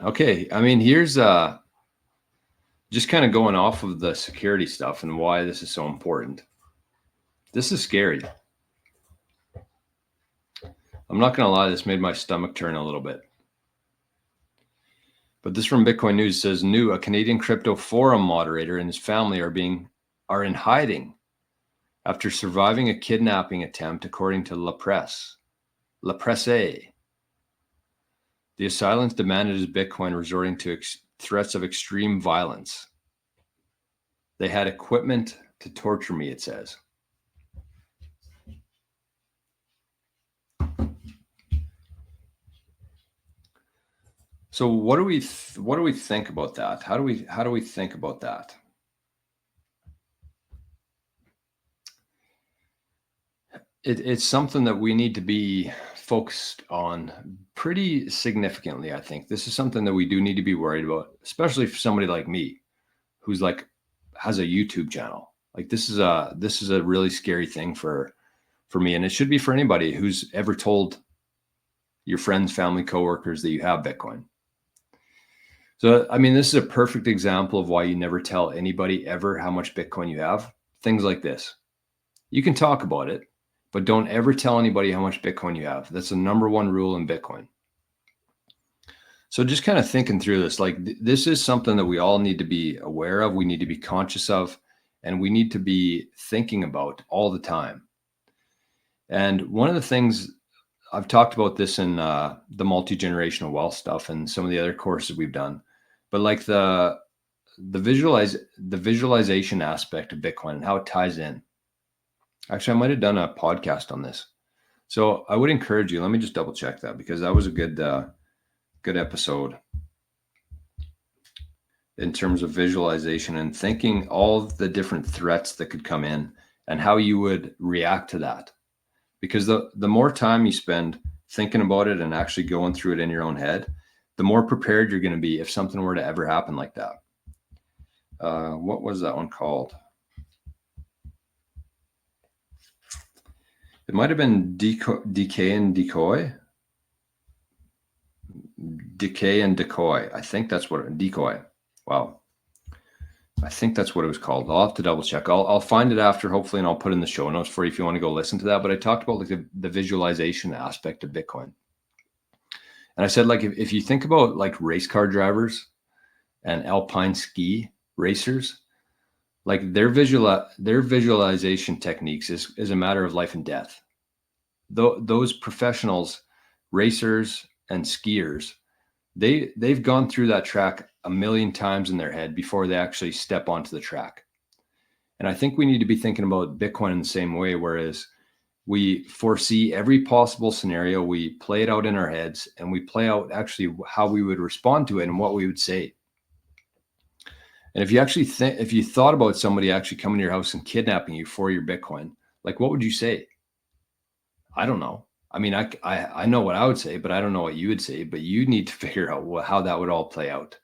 Okay, I mean, here's just kind of going off of the security stuff and why this is so important. This is scary. I'm not going to lie, this made my stomach turn a little bit. But this from Bitcoin News says a Canadian crypto forum moderator and his family are in hiding after surviving a kidnapping attempt, according to La Presse. La Presse. The assailants demanded his Bitcoin, resorting to threats of extreme violence. They had equipment to torture me, it says. So what do we think about that? How do we think about that? It's something that we need to be focused on pretty significantly. I think this is something that we do need to be worried about, especially for somebody like me, who's like has a YouTube channel. Like this is a really scary thing for me, and it should be for anybody who's ever told your friends, family, coworkers that you have Bitcoin. So, I mean, this is a perfect example of why you never tell anybody ever how much Bitcoin you have. Things like this. You can talk about it, but don't ever tell anybody how much Bitcoin you have. That's the number one rule in Bitcoin. So just kind of thinking through this, like this is something that we all need to be aware of. We need to be conscious of, and we need to be thinking about all the time. And one of the things I've talked about this in the multi-generational wealth stuff and some of the other courses we've done, but like the visualization aspect of Bitcoin and how it ties in. Actually, I might have done a podcast on this. So I would encourage you, let me just double check that, because that was a good episode in terms of visualization and thinking all the different threats that could come in and how you would react to that. Because the more time you spend thinking about it and actually going through it in your own head, the more prepared you're going to be if something were to ever happen like that. What was that one called? It might have been Decay and Decoy. Decay and Decoy. I think that's what Decoy. Wow. I think that's what it was called. I'll have to double check. I'll find it after, hopefully, and I'll put in the show notes for you if you want to go listen to that. But I talked about like the visualization aspect of Bitcoin. And I said, like, if you think about like race car drivers and alpine ski racers, like their visualization techniques is a matter of life and death. Those professionals, racers and skiers, they've gone through that track a million times in their head before they actually step onto the track. And I think we need to be thinking about Bitcoin in the same way, whereas we foresee every possible scenario, we play it out in our heads, and we play out actually how we would respond to it and what we would say. And if you thought about somebody actually coming to your house and kidnapping you for your Bitcoin, like what would you say? I don't know. I mean, I know what I would say, but I don't know what you would say. But you need to figure out how that would all play out.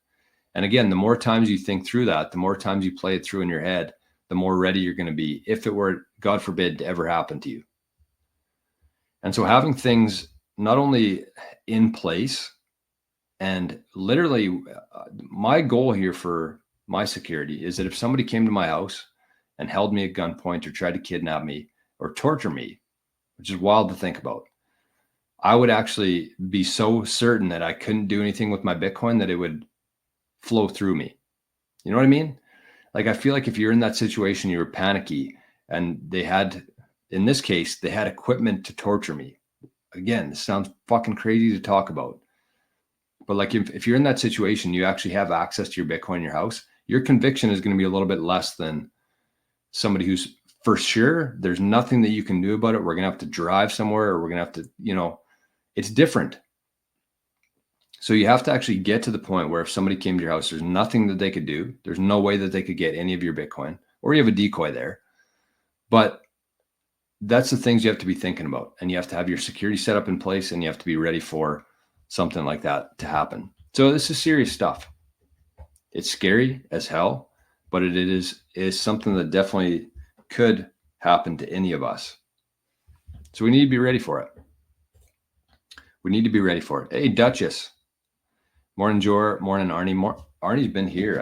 And again, the more times you think through that, the more times you play it through in your head, the more ready you're going to be if it were, God forbid, to ever happen to you. And so having things not only in place, and literally my goal here for my security is that if somebody came to my house and held me at gunpoint or tried to kidnap me or torture me, which is wild to think about, I would actually be so certain that I couldn't do anything with my Bitcoin that it would flow through me. You know what I mean? Like, I feel like if you're in that situation, you were panicky, and in this case, they had equipment to torture me. Again, this sounds fucking crazy to talk about. But like if you're in that situation, you actually have access to your Bitcoin in your house, your conviction is going to be a little bit less than somebody who's for sure there's nothing that you can do about it. We're going to have to drive somewhere, or we're going to have to, it's different. So you have to actually get to the point where if somebody came to your house, there's nothing that they could do. There's no way that they could get any of your Bitcoin, or you have a decoy there. But that's the things you have to be thinking about. And you have to have your security set up in place, and you have to be ready for something like that to happen. So this is serious stuff. It's scary as hell, but it is something that definitely could happen to any of us. So we need to be ready for it. We need to be ready for it. Hey, Duchess. Morning, Jor. Morning, Arnie. Arnie's been here.